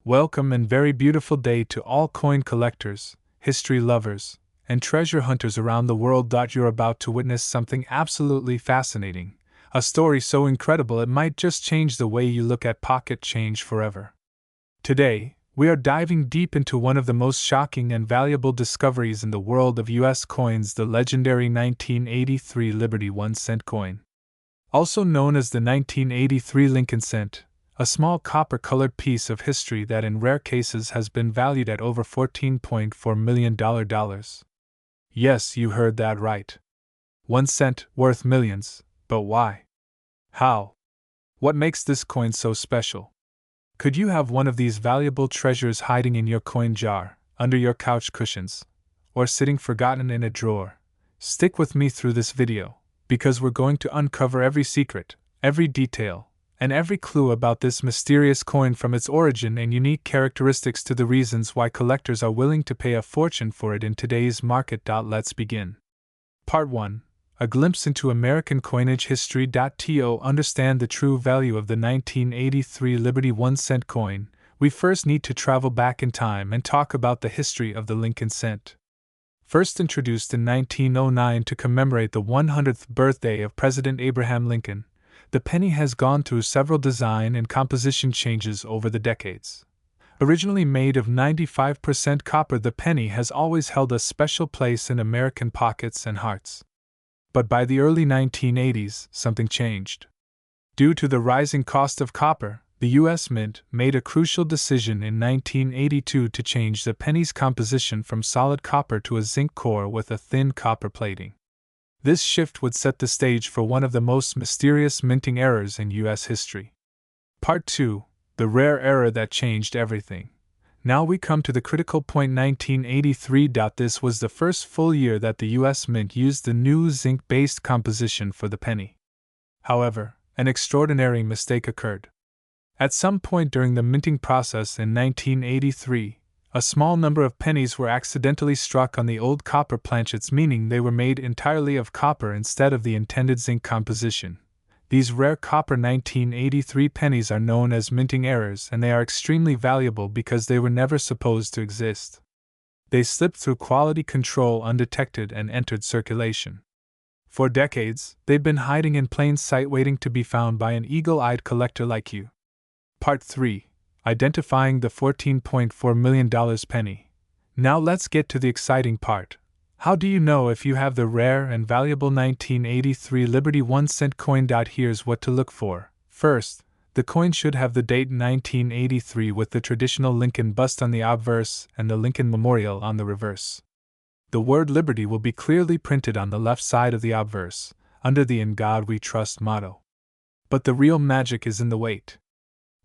Welcome and very beautiful day to all coin collectors, history lovers, and treasure hunters around the world. You're about to witness something absolutely fascinating, a story so incredible it might just change the way you look at pocket change forever. Today, we are diving deep into one of the most shocking and valuable discoveries in the world of US coins, the legendary 1983 Liberty 1-cent coin. Also known as the 1983 Lincoln cent, a small copper-colored piece of history that in rare cases has been valued at over $14.4 million. Yes, you heard that right. 1 cent worth millions, but why? How? What makes this coin so special? Could you have one of these valuable treasures hiding in your coin jar, under your couch cushions, or sitting forgotten in a drawer? Stick with me through this video, because we're going to uncover every secret, every detail, and every clue about this mysterious coin, from its origin and unique characteristics to the reasons why collectors are willing to pay a fortune for it in today's market. Let's begin. Part 1. A glimpse into American coinage history. To understand the true value of the 1983 Liberty 1-cent coin, we first need to travel back in time and talk about the history of the Lincoln cent. First introduced in 1909 to commemorate the 100th birthday of President Abraham Lincoln, the penny has gone through several design and composition changes over the decades. Originally made of 95% copper, the penny has always held a special place in American pockets and hearts. But by the early 1980s, something changed. Due to the rising cost of copper, the U.S. Mint made a crucial decision in 1982 to change the penny's composition from solid copper to a zinc core with a thin copper plating. This shift would set the stage for one of the most mysterious minting errors in U.S. history. Part 2. The rare error that changed everything. Now we come to the critical point: 1983. This was the first full year that the U.S. Mint used the new zinc-based composition for the penny. However, an extraordinary mistake occurred. At some point during the minting process in 1983, a small number of pennies were accidentally struck on the old copper planchets, meaning they were made entirely of copper instead of the intended zinc composition. These rare copper 1983 pennies are known as minting errors, and they are extremely valuable because they were never supposed to exist. They slipped through quality control undetected and entered circulation. For decades, they've been hiding in plain sight, waiting to be found by an eagle-eyed collector like you. Part 3. Identifying the $14.4 million penny. Now let's get to the exciting part. How do you know if you have the rare and valuable 1983 Liberty 1-cent coin? Here's what to look for. First, the coin should have the date 1983 with the traditional Lincoln bust on the obverse and the Lincoln Memorial on the reverse. The word Liberty will be clearly printed on the left side of the obverse, under the "In God We Trust" motto. But the real magic is in the weight.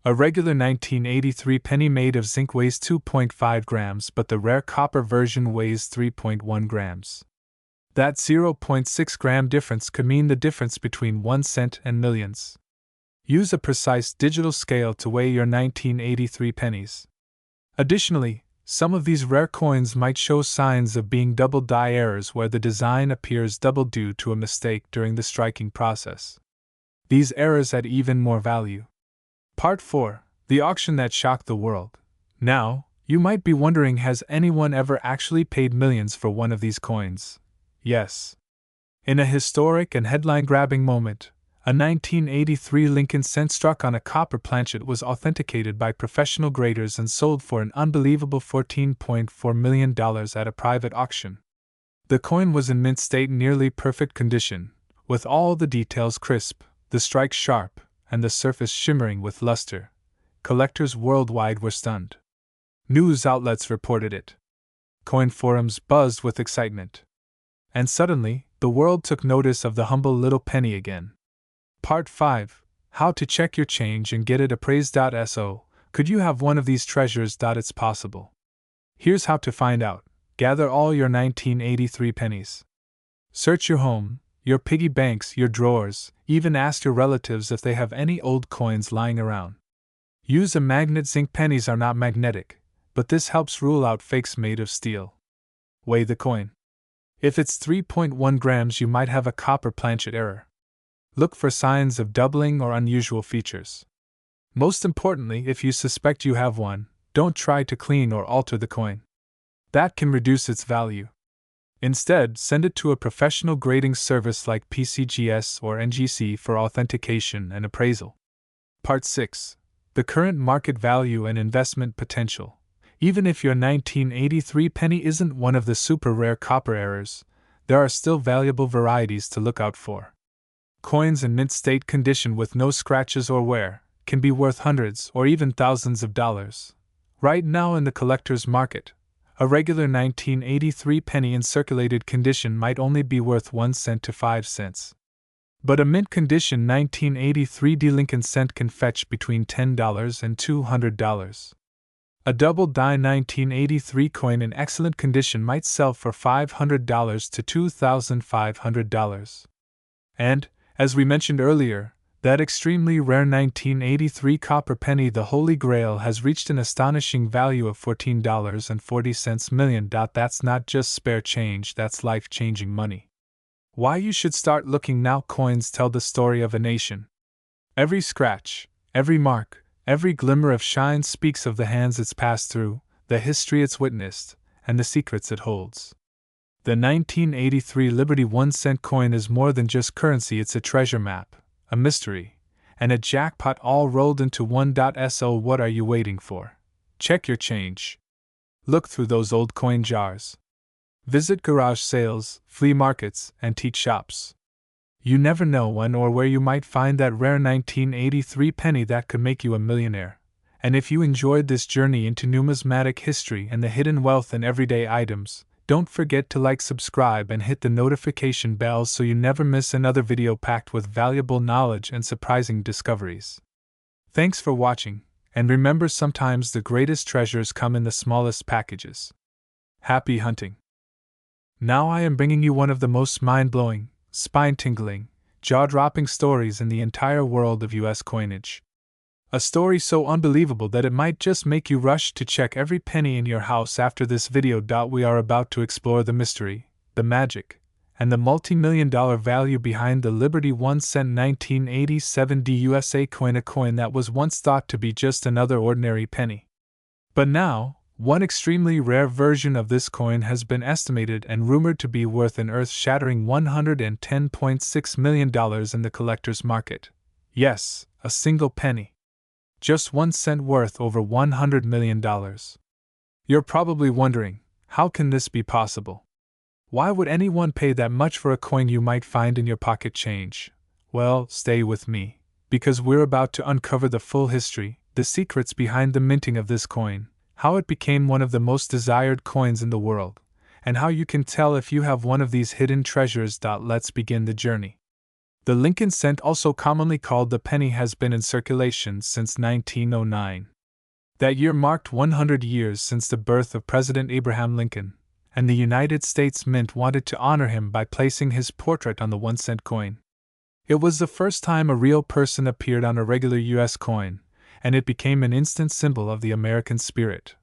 A regular 1983 penny made of zinc weighs 2.5 grams, but the rare copper version weighs 3.1 grams. That 0.6 gram difference could mean the difference between 1 cent and millions. Use a precise digital scale to weigh your 1983 pennies. Additionally, some of these rare coins might show signs of being double die errors, where the design appears double due to a mistake during the striking process. These errors add even more value. Part 4. The auction that shocked the world. Now, you might be wondering, has anyone ever actually paid millions for one of these coins? Yes. In a historic and headline-grabbing moment, a 1983 Lincoln cent struck on a copper planchet was authenticated by professional graders and sold for an unbelievable $14.4 million at a private auction. The coin was in mint state, nearly perfect condition, with all the details crisp, the strike sharp, and the surface shimmering with luster. Collectors worldwide were stunned. News outlets reported it. Coin forums buzzed with excitement. And suddenly, the world took notice of the humble little penny again. Part 5. How to check your change and get it appraised. So, could you have one of these treasures? It's possible. Here's how to find out. Gather all your 1983 pennies. Search your home, your piggy banks, your drawers, even ask your relatives if they have any old coins lying around. Use a magnet. Zinc pennies are not magnetic, but this helps rule out fakes made of steel. Weigh the coin. If it's 3.1 grams, you might have a copper planchet error. Look for signs of doubling or unusual features. Most importantly, if you suspect you have one, Don't try to clean or alter the coin. That can reduce its value. Instead, send it to a professional grading service like PCGS or NGC for authentication and appraisal. Part 6. The current market value and investment potential. Even if your 1983 penny isn't one of the super rare copper errors, there are still valuable varieties to look out for. Coins in mint state condition with no scratches or wear can be worth hundreds or even thousands of dollars. Right now in the collector's market, a regular 1983 penny in circulated condition might only be worth 1 cent to 5 cents. But a mint condition 1983 Lincoln cent can fetch between $10 and $200. A double die 1983 coin in excellent condition might sell for $500 to $2,500. And, as we mentioned earlier, that extremely rare 1983 copper penny, the Holy Grail, has reached an astonishing value of $14.40 million. That's not just spare change, that's life-changing money. Why you should start looking now. Coins tell the story of a nation. Every scratch, every mark, every glimmer of shine speaks of the hands it's passed through, the history it's witnessed, and the secrets it holds. The 1983 Liberty 1-cent coin is more than just currency, it's a treasure map, a mystery, and a jackpot all rolled into one. So what are you waiting for? Check your change. Look through those old coin jars. Visit garage sales, flea markets, antique shops. You never know when or where you might find that rare 1983 penny that could make you a millionaire. And if you enjoyed this journey into numismatic history and the hidden wealth in everyday items, don't forget to like, subscribe, and hit the notification bell so you never miss another video packed with valuable knowledge and surprising discoveries. Thanks for watching, and remember, sometimes the greatest treasures come in the smallest packages. Happy hunting! Now I am bringing you one of the most mind-blowing, spine-tingling, jaw-dropping stories in the entire world of US coinage. A story so unbelievable that it might just make you rush to check every penny in your house after this video. We are about to explore the mystery, the magic, and the multi-million-dollar value behind the Liberty 1-cent 1987 USA coin, a coin that was once thought to be just another ordinary penny. But now, one extremely rare version of this coin has been estimated and rumored to be worth an earth-shattering $110.6 million in the collector's market. Yes, a single penny. Just 1 cent worth over $100 million. You're probably wondering, how can this be possible? Why would anyone pay that much for a coin you might find in your pocket change? Well, stay with me, because we're about to uncover the full history, the secrets behind the minting of this coin, how it became one of the most desired coins in the world, and how you can tell if you have one of these hidden treasures. Let's begin the journey. The Lincoln cent, also commonly called the penny, has been in circulation since 1909. That year marked 100 years since the birth of President Abraham Lincoln, and the United States Mint wanted to honor him by placing his portrait on the 1-cent coin. It was the first time a real person appeared on a regular U.S. coin, and it became an instant symbol of the American spirit.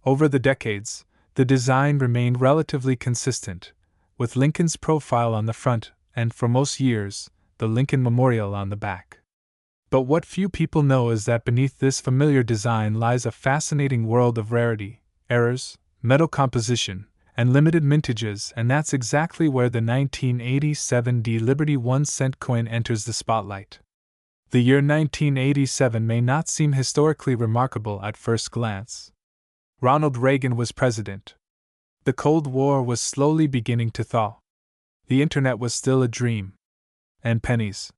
Over the decades, the design remained relatively consistent, with Lincoln's profile on the front, and for most years, the Lincoln Memorial on the back. But what few people know is that beneath this familiar design lies a fascinating world of rarity, errors, metal composition, and limited mintages, and that's exactly where the 1987 Liberty 1-cent coin enters the spotlight. The year 1987 may not seem historically remarkable at first glance. Ronald Reagan was president. The Cold War was slowly beginning to thaw. The internet was still a dream. And pennies.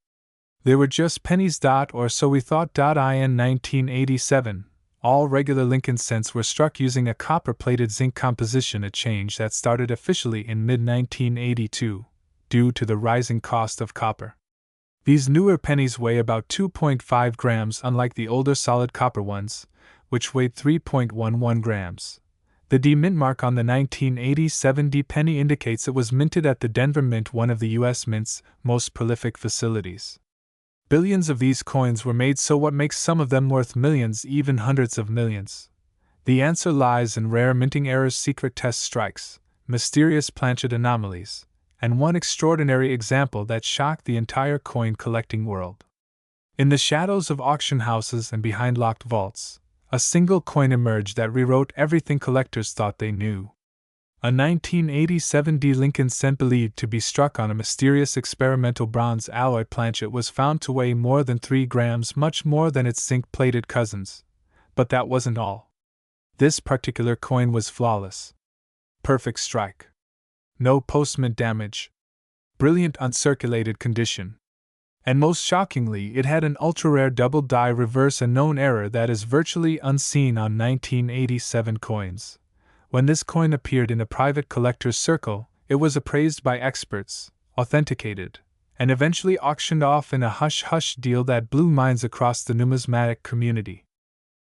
They were just pennies. Or so we thought. In 1987, all regular Lincoln cents were struck using a copper-plated zinc composition, a change that started officially in mid-1982, due to the rising cost of copper. These newer pennies weigh about 2.5 grams, unlike the older solid copper ones, which weighed 3.11 grams. The D mint mark on the 1987 D penny indicates it was minted at the Denver Mint, one of the U.S. Mint's most prolific facilities. Billions of these coins were made, so what makes some of them worth millions, even hundreds of millions? The answer lies in rare minting errors, secret test strikes, mysterious planchet anomalies, and one extraordinary example that shocked the entire coin collecting world. In the shadows of auction houses and behind locked vaults, a single coin emerged that rewrote everything collectors thought they knew. A 1987 D Lincoln cent believed to be struck on a mysterious experimental bronze alloy planchet was found to weigh more than 3 grams, much more than its zinc-plated cousins. But that wasn't all. This particular coin was flawless. Perfect strike. No postmint damage. Brilliant uncirculated condition. And most shockingly, it had an ultra-rare double die reverse, a known error that is virtually unseen on 1987 coins. When this coin appeared in a private collector's circle, it was appraised by experts, authenticated, and eventually auctioned off in a hush-hush deal that blew minds across the numismatic community.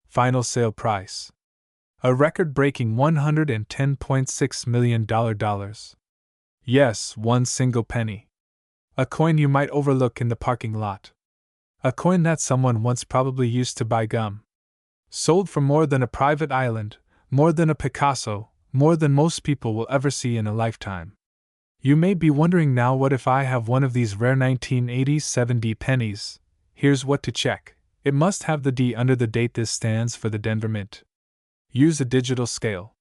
Final sale price: a record-breaking $110.6 million. Yes, one single penny. A coin you might overlook in the parking lot. A coin that someone once probably used to buy gum. Sold for more than a private island, more than a Picasso, more than most people will ever see in a lifetime. You may be wondering now, what if I have one of these rare 1987 D pennies? Here's what to check. It must have the D under the date. This stands for the Denver Mint. Use a digital scale.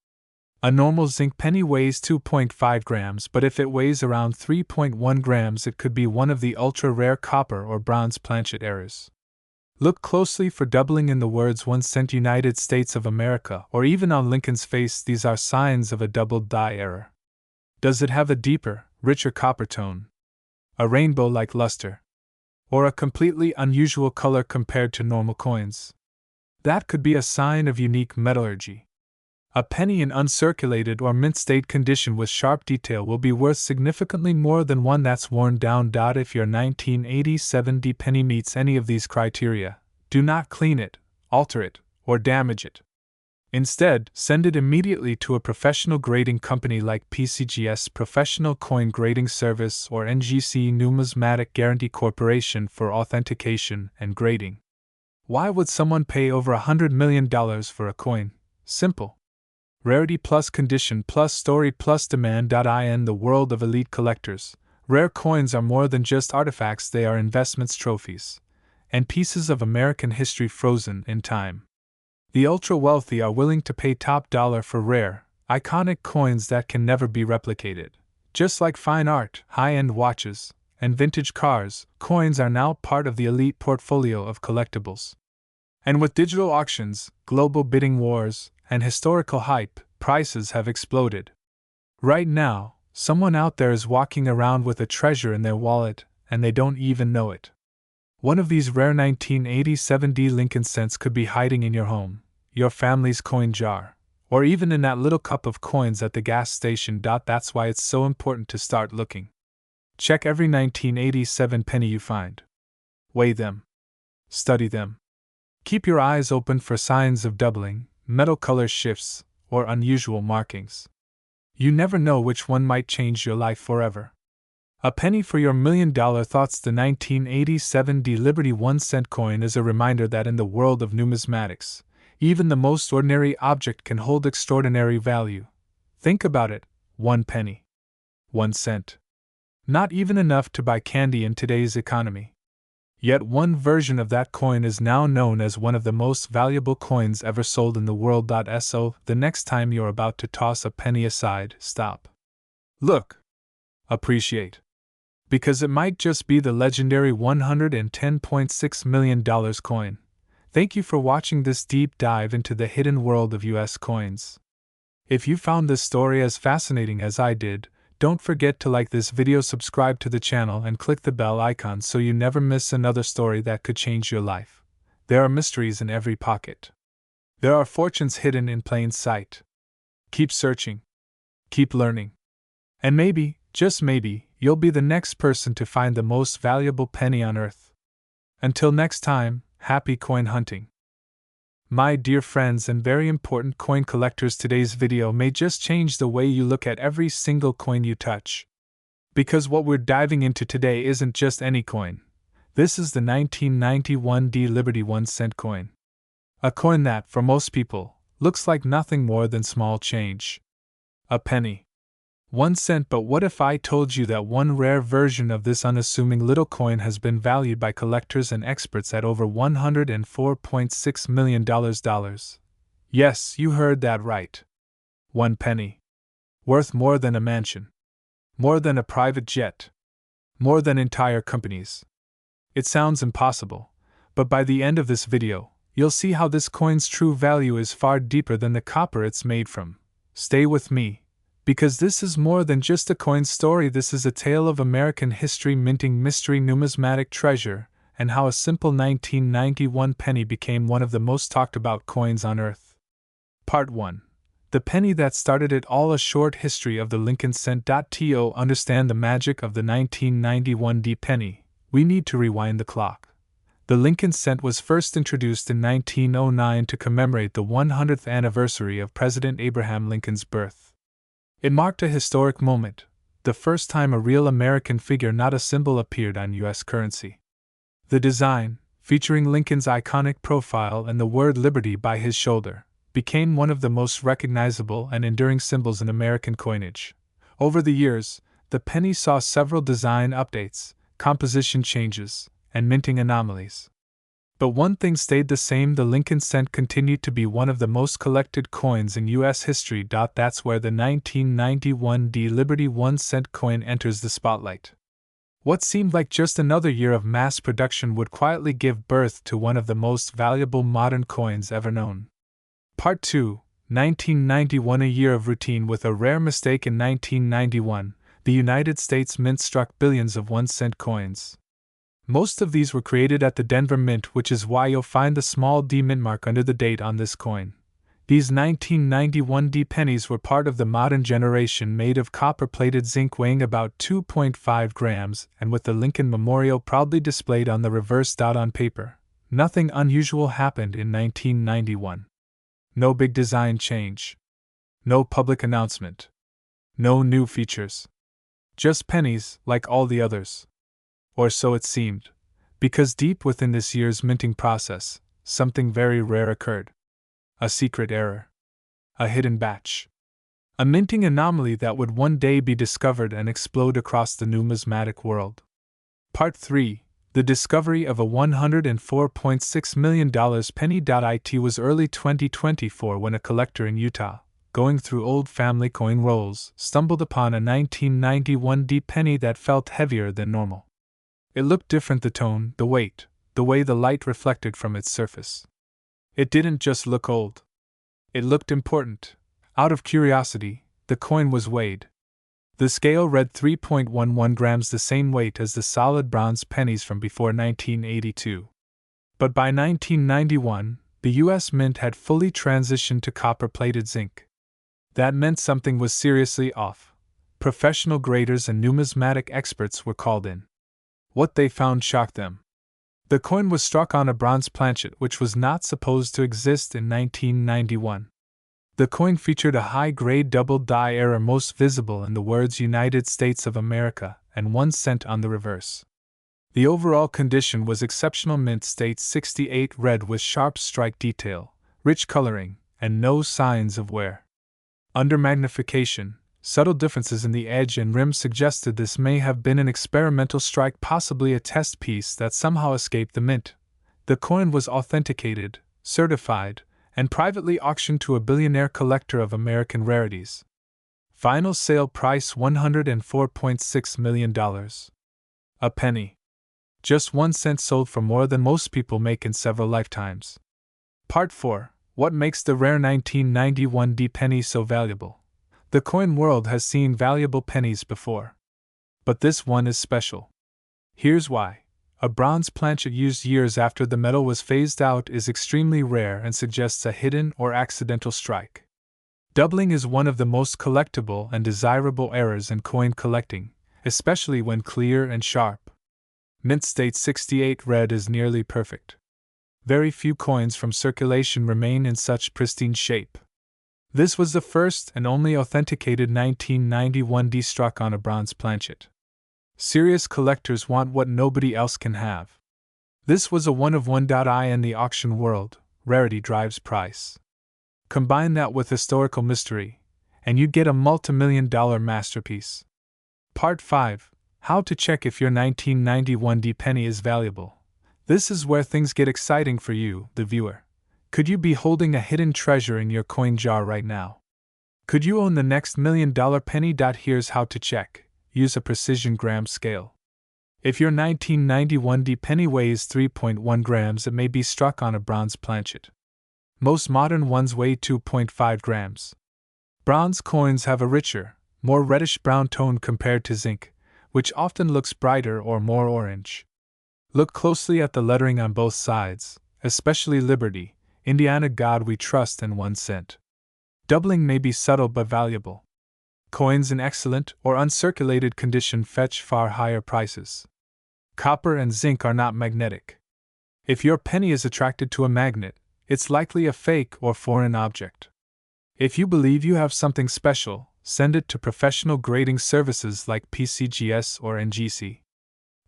A normal zinc penny weighs 2.5 grams, but if it weighs around 3.1 grams, it could be one of the ultra-rare copper or bronze planchet errors. Look closely for doubling in the words 1 cent United States of America, or even on Lincoln's face. These are signs of a doubled die error. Does it have a deeper, richer copper tone? A rainbow-like luster? Or a completely unusual color compared to normal coins? That could be a sign of unique metallurgy. A penny in uncirculated or mint-state condition with sharp detail will be worth significantly more than one that's worn down. If your 1987 D penny meets any of these criteria, do not clean it, alter it, or damage it. Instead, send it immediately to a professional grading company like PCGS Professional Coin Grading Service or NGC Numismatic Guarantee Corporation for authentication and grading. Why would someone pay over $100 million for a coin? Simple. Rarity plus condition plus story plus demand. In the world of elite collectors, rare coins are more than just artifacts. They are investments, trophies, and pieces of American history frozen in time. The ultra-wealthy are willing to pay top dollar for rare, iconic coins that can never be replicated. Just like fine art, high-end watches, and vintage cars, coins are now part of the elite portfolio of collectibles. And with digital auctions, global bidding wars, and historical hype, prices have exploded. Right now, someone out there is walking around with a treasure in their wallet, and they don't even know it. One of these rare 1987 D Lincoln cents could be hiding in your home, your family's coin jar, or even in that little cup of coins at the gas station. That's why it's so important to start looking. Check every 1987 penny you find. Weigh them. Study them. Keep your eyes open for signs of doubling, metal color shifts, or unusual markings. You never know which one might change your life forever. A penny for your $1 million thoughts. The 1987 D Liberty 1 cent coin is a reminder that in the world of numismatics, even the most ordinary object can hold extraordinary value. Think about it, 1 penny. 1 cent. Not even enough to buy candy in today's economy. Yet one version of that coin is now known as one of the most valuable coins ever sold in the world. So, the next time you're about to toss a penny aside, stop. Look. Appreciate. Because it might just be the legendary $110.6 million coin. Thank you for watching this deep dive into the hidden world of US coins. If you found this story as fascinating as I did, don't forget to like this video, subscribe to the channel, and click the bell icon so you never miss another story that could change your life. There are mysteries in every pocket. There are fortunes hidden in plain sight. Keep searching. Keep learning. And maybe, just maybe, you'll be the next person to find the most valuable penny on earth. Until next time, happy coin hunting. My dear friends and very important coin collectors, today's video may just change the way you look at every single coin you touch. Because what we're diving into today isn't just any coin. This is the 1991 D Liberty 1 cent coin. A coin that, for most people, looks like nothing more than small change. A penny. 1 cent. But what if I told you that one rare version of this unassuming little coin has been valued by collectors and experts at over $104.6 million? Yes, you heard that right. 1 penny. Worth more than a mansion. More than a private jet. More than entire companies. It sounds impossible, but by the end of this video, you'll see how this coin's true value is far deeper than the copper it's made from. Stay with me, because this is more than just a coin story. This is a tale of American history, minting mystery, numismatic treasure, and how a simple 1991 penny became one of the most talked about coins on Earth. Part 1. The penny that started it all, a short history of the Lincoln cent. To understand the magic of the 1991 penny, we need to rewind the clock. The Lincoln cent was first introduced in 1909 to commemorate the 100th anniversary of President Abraham Lincoln's birth. It marked a historic moment, the first time a real American figure, not a symbol, appeared on U.S. currency. The design, featuring Lincoln's iconic profile and the word liberty by his shoulder, became one of the most recognizable and enduring symbols in American coinage. Over the years, the penny saw several design updates, composition changes, and minting anomalies. But one thing stayed the same: the Lincoln cent continued to be one of the most collected coins in U.S. history. That's where the 1991 Liberty 1 cent coin enters the spotlight. What seemed like just another year of mass production would quietly give birth to one of the most valuable modern coins ever known. Part 2, 1991. A year of routine with a rare mistake. In 1991, the United States Mint struck billions of 1 cent coins. Most of these were created at the Denver Mint, which is why you'll find the small D mint mark under the date on this coin. These 1991 pennies were part of the modern generation, made of copper-plated zinc, weighing about 2.5 grams, and with the Lincoln Memorial proudly displayed on the reverse. On paper, nothing unusual happened in 1991. No big design change. No public announcement. No new features. Just pennies, like all the others. Or so it seemed, because deep within this year's minting process, something very rare occurred. A secret error. A hidden batch. A minting anomaly that would one day be discovered and explode across the numismatic world. Part 3. The discovery of a $104.6 million penny. It was early 2024 when a collector in Utah, going through old family coin rolls, stumbled upon a 1991 penny that felt heavier than normal. It looked different: the tone, the weight, the way the light reflected from its surface. It didn't just look old. It looked important. Out of curiosity, the coin was weighed. The scale read 3.11 grams, the same weight as the solid bronze pennies from before 1982. But by 1991, the U.S. Mint had fully transitioned to copper-plated zinc. That meant something was seriously off. Professional graders and numismatic experts were called in. What they found shocked them. The coin was struck on a bronze planchet, which was not supposed to exist in 1991. The coin featured a high-grade double die error, most visible in the words United States of America and 1 cent on the reverse. The overall condition was exceptional. Mint state 68 red with sharp strike detail, rich coloring, and no signs of wear. Under magnification, subtle differences in the edge and rim suggested this may have been an experimental strike, possibly a test piece that somehow escaped the mint. The coin was authenticated, certified, and privately auctioned to a billionaire collector of American rarities. Final sale price $104.6 million. A penny. Just 1 cent, sold for more than most people make in several lifetimes. Part 4. What makes the rare 1991 penny so valuable? The coin world has seen valuable pennies before. But this one is special. Here's why. A bronze planchet used years after the metal was phased out is extremely rare and suggests a hidden or accidental strike. Doubling is one of the most collectible and desirable errors in coin collecting, especially when clear and sharp. Mint state 68 red is nearly perfect. Very few coins from circulation remain in such pristine shape. This was the first and only authenticated 1991 struck on a bronze planchet. Serious collectors want what nobody else can have. This was a one of one. In the auction world, rarity drives price. Combine that with historical mystery, and you'd get a multi-million-dollar masterpiece. Part 5. How to check if your 1991 D penny is valuable. This is where things get exciting for you, the viewer. Could you be holding a hidden treasure in your coin jar right now? Could you own the next $1,000,000 penny? Here's how to check. Use a precision gram scale. If your 1991 D penny weighs 3.1 grams, it may be struck on a bronze planchet. Most modern ones weigh 2.5 grams. Bronze coins have a richer, more reddish-brown tone compared to zinc, which often looks brighter or more orange. Look closely at the lettering on both sides, especially Liberty, Indiana God We Trust, and 1 cent. Doubling may be subtle but valuable. Coins in excellent or uncirculated condition fetch far higher prices. Copper and zinc are not magnetic. If your penny is attracted to a magnet, it's likely a fake or foreign object. If you believe you have something special, send it to professional grading services like PCGS or NGC.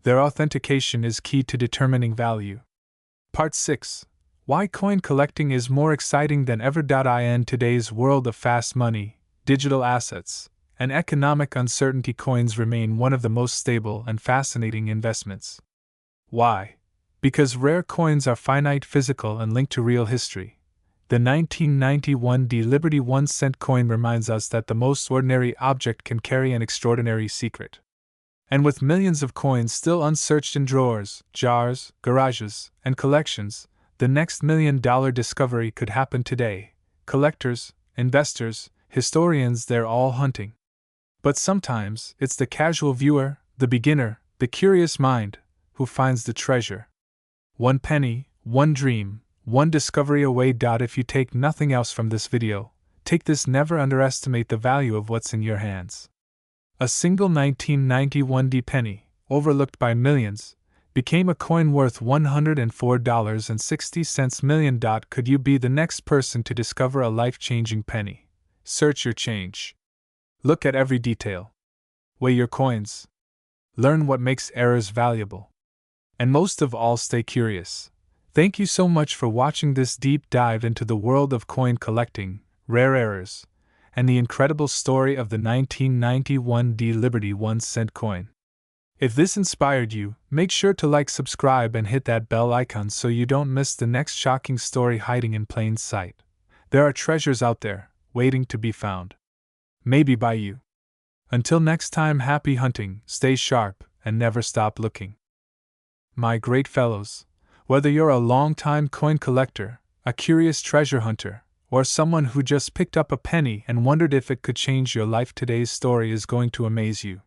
Their authentication is key to determining value. Part 6. Why coin collecting is more exciting than ever. In today's world of fast money, digital assets, and economic uncertainty, coins remain one of the most stable and fascinating investments. Why? Because rare coins are finite, physical, and linked to real history. The 1991 D Liberty 1 cent coin reminds us that the most ordinary object can carry an extraordinary secret. And with millions of coins still unsearched in drawers, jars, garages, and collections, the next $1,000,000 discovery could happen today. Collectors, investors, historians, they're all hunting. But sometimes, it's the casual viewer, the beginner, the curious mind, who finds the treasure. One penny, one dream, one discovery away. If you take nothing else from this video, take this: never underestimate the value of what's in your hands. A single 1991 D penny, overlooked by millions, became a coin worth $104.60 million. Could you be the next person to discover a life-changing penny? Search your change. Look at every detail. Weigh your coins. Learn what makes errors valuable. And most of all, stay curious. Thank you so much for watching this deep dive into the world of coin collecting, rare errors, and the incredible story of the 1991 D Liberty 1 cent coin. If this inspired you, make sure to like, subscribe, and hit that bell icon so you don't miss the next shocking story hiding in plain sight. There are treasures out there, waiting to be found. Maybe by you. Until next time, happy hunting, stay sharp, and never stop looking. My great fellows, whether you're a long-time coin collector, a curious treasure hunter, or someone who just picked up a penny and wondered if it could change your life, today's story is going to amaze you.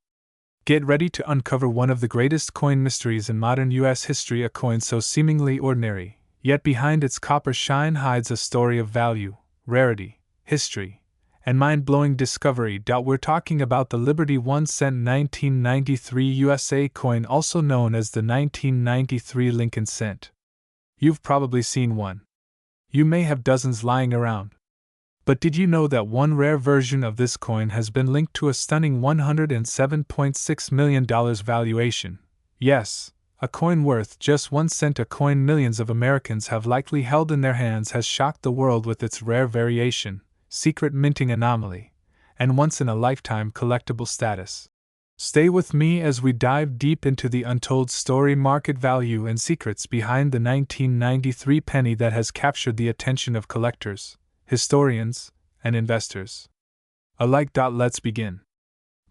Get ready to uncover one of the greatest coin mysteries in modern U.S. history, a coin so seemingly ordinary, yet behind its copper shine hides a story of value, rarity, history, and mind-blowing discovery. We're talking about the Liberty 1 cent 1993 USA coin, also known as the 1993 Lincoln cent. You've probably seen one. You may have dozens lying around. But did you know that one rare version of this coin has been linked to a stunning $107.6 million valuation? Yes, a coin worth just 1 cent, a coin millions of Americans have likely held in their hands, has shocked the world with its rare variation, secret minting anomaly, and once-in-a-lifetime collectible status. Stay with me as we dive deep into the untold story, market value, and secrets behind the 1993 penny that has captured the attention of collectors, historians, and investors alike. Let's begin.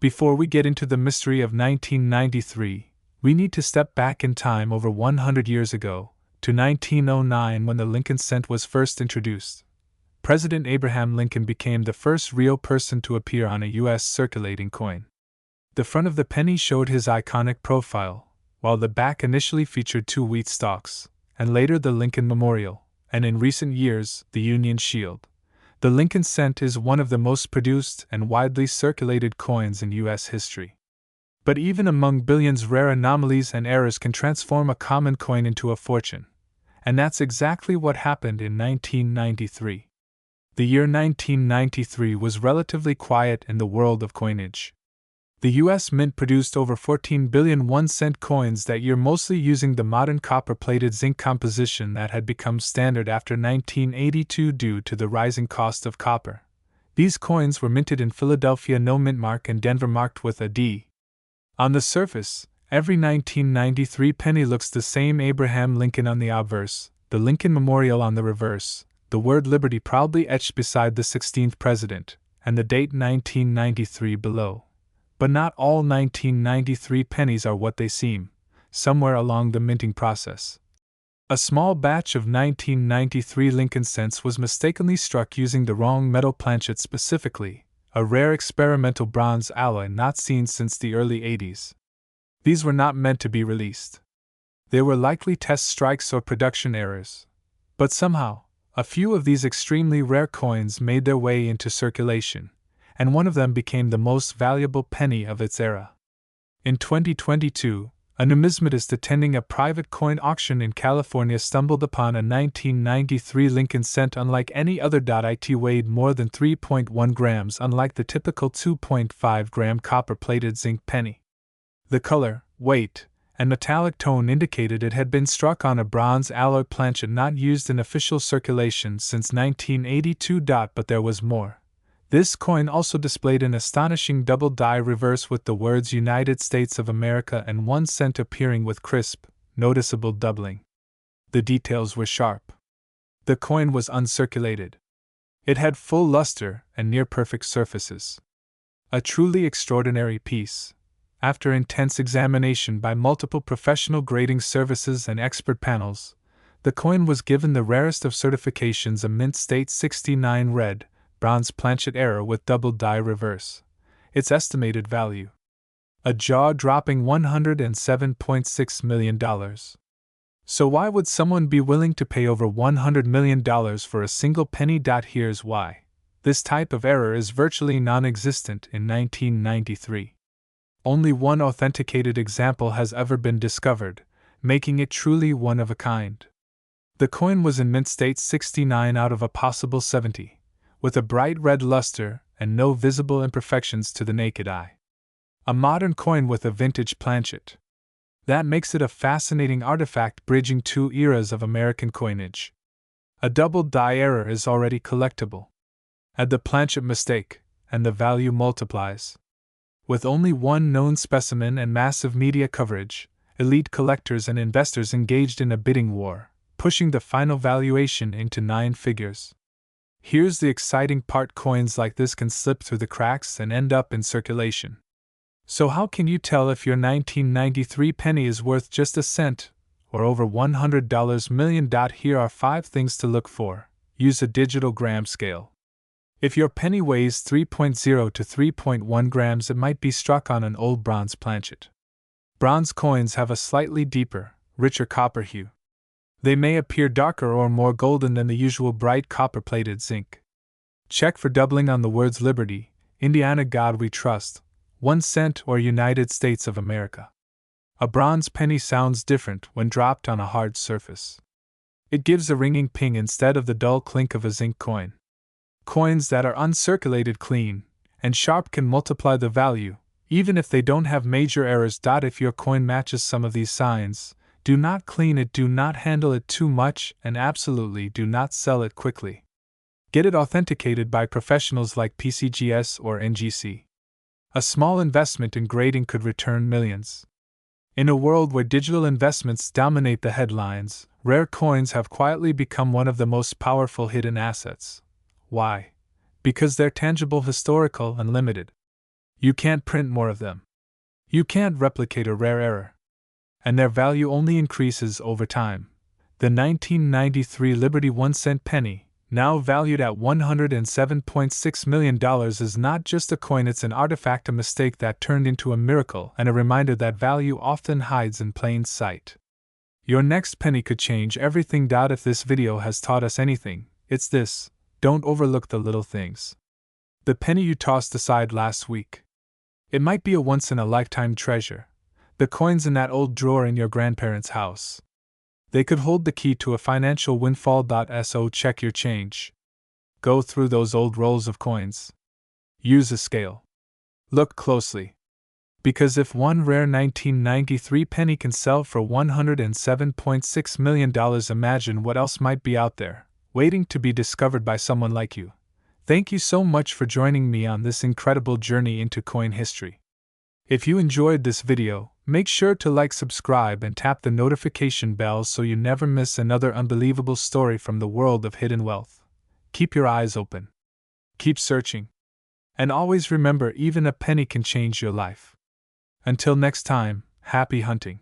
Before we get into the mystery of 1993, we need to step back in time over 100 years ago, to 1909, when the Lincoln cent was first introduced. President Abraham Lincoln became the first real person to appear on a U.S. circulating coin. The front of the penny showed his iconic profile, while the back initially featured 2 wheat stalks, and later the Lincoln Memorial, and in recent years, the Union Shield. The Lincoln cent is one of the most produced and widely circulated coins in U.S. history. But even among billions, rare anomalies and errors can transform a common coin into a fortune. And that's exactly what happened in 1993. The year 1993 was relatively quiet in the world of coinage. The U.S. Mint produced over 14 billion 1 cent coins that year, mostly using the modern copper-plated zinc composition that had become standard after 1982 due to the rising cost of copper. These coins were minted in Philadelphia, no mint mark, and Denver, marked with a D. On the surface, every 1993 penny looks the same: Abraham Lincoln on the obverse, the Lincoln Memorial on the reverse, the word Liberty proudly etched beside the 16th president, and the date 1993 below. But not all 1993 pennies are what they seem. Somewhere along the minting process, a small batch of 1993 Lincoln cents was mistakenly struck using the wrong metal planchet, specifically a rare experimental bronze alloy not seen since the early 80s. These were not meant to be released. They were likely test strikes or production errors. But somehow, a few of these extremely rare coins made their way into circulation, and one of them became the most valuable penny of its era. In 2022, a numismatist attending a private coin auction in California stumbled upon a 1993 Lincoln cent unlike any other. It weighed more than 3.1 grams, unlike the typical 2.5 gram copper-plated zinc penny. The color, weight, and metallic tone indicated it had been struck on a bronze alloy planchet not used in official circulation since 1982. But there was more. This coin also displayed an astonishing double die reverse with the words United States of America and 1 cent appearing with crisp, noticeable doubling. The details were sharp. The coin was uncirculated. It had full luster and near-perfect surfaces. A truly extraordinary piece. After intense examination by multiple professional grading services and expert panels, the coin was given the rarest of certifications, a Mint State 69 red, bronze planchet error with double die reverse. Its estimated value: a jaw-dropping $107.6 million. So why would someone be willing to pay over $100 million for a single penny? Here's why. This type of error is virtually non-existent in 1993. Only one authenticated example has ever been discovered, making it truly one of a kind. The coin was in Mint State 69 out of a possible 70, with a bright red luster and no visible imperfections to the naked eye. A modern coin with a vintage planchet. That makes it a fascinating artifact bridging two eras of American coinage. A double die error is already collectible. Add the planchet mistake, and the value multiplies. With only one known specimen and massive media coverage, elite collectors and investors engaged in a bidding war, pushing the final valuation into 9 figures. Here's the exciting part: coins like this can slip through the cracks and end up in circulation. So how can you tell if your 1993 penny is worth just a cent, or over $100 million? Here are 5 things to look for. Use a digital gram scale. If your penny weighs 3.0 to 3.1 grams, it might be struck on an old bronze planchet. Bronze coins have a slightly deeper, richer copper hue. They may appear darker or more golden than the usual bright copper-plated zinc. Check for doubling on the words Liberty, Indiana God We Trust, 1 cent, or United States of America. A bronze penny sounds different when dropped on a hard surface. It gives a ringing ping instead of the dull clink of a zinc coin. Coins that are uncirculated, clean, and sharp can multiply the value, even if they don't have major errors. If your coin matches some of these signs, do not clean it, do not handle it too much, and absolutely do not sell it quickly. Get it authenticated by professionals like PCGS or NGC. A small investment in grading could return millions. In a world where digital investments dominate the headlines, rare coins have quietly become one of the most powerful hidden assets. Why? Because they're tangible, historical, and limited. You can't print more of them. You can't replicate a rare error. And their value only increases over time. The 1993 Liberty 1 cent penny, now valued at $107.6 million, is not just a coin, it's an artifact, a mistake that turned into a miracle, and a reminder that value often hides in plain sight. Your next penny could change everything. If this video has taught us anything, it's this: don't overlook the little things. The penny you tossed aside last week. It might be a once-in-a-lifetime treasure. The coins in that old drawer in your grandparents' house. They could hold the key to a financial windfall. So check your change. Go through those old rolls of coins. Use a scale. Look closely. Because if one rare 1993 penny can sell for $107.6 million, imagine what else might be out there, waiting to be discovered by someone like you. Thank you so much for joining me on this incredible journey into coin history. If you enjoyed this video, make sure to like, subscribe, and tap the notification bell so you never miss another unbelievable story from the world of hidden wealth. Keep your eyes open. Keep searching. And always remember, even a penny can change your life. Until next time, happy hunting.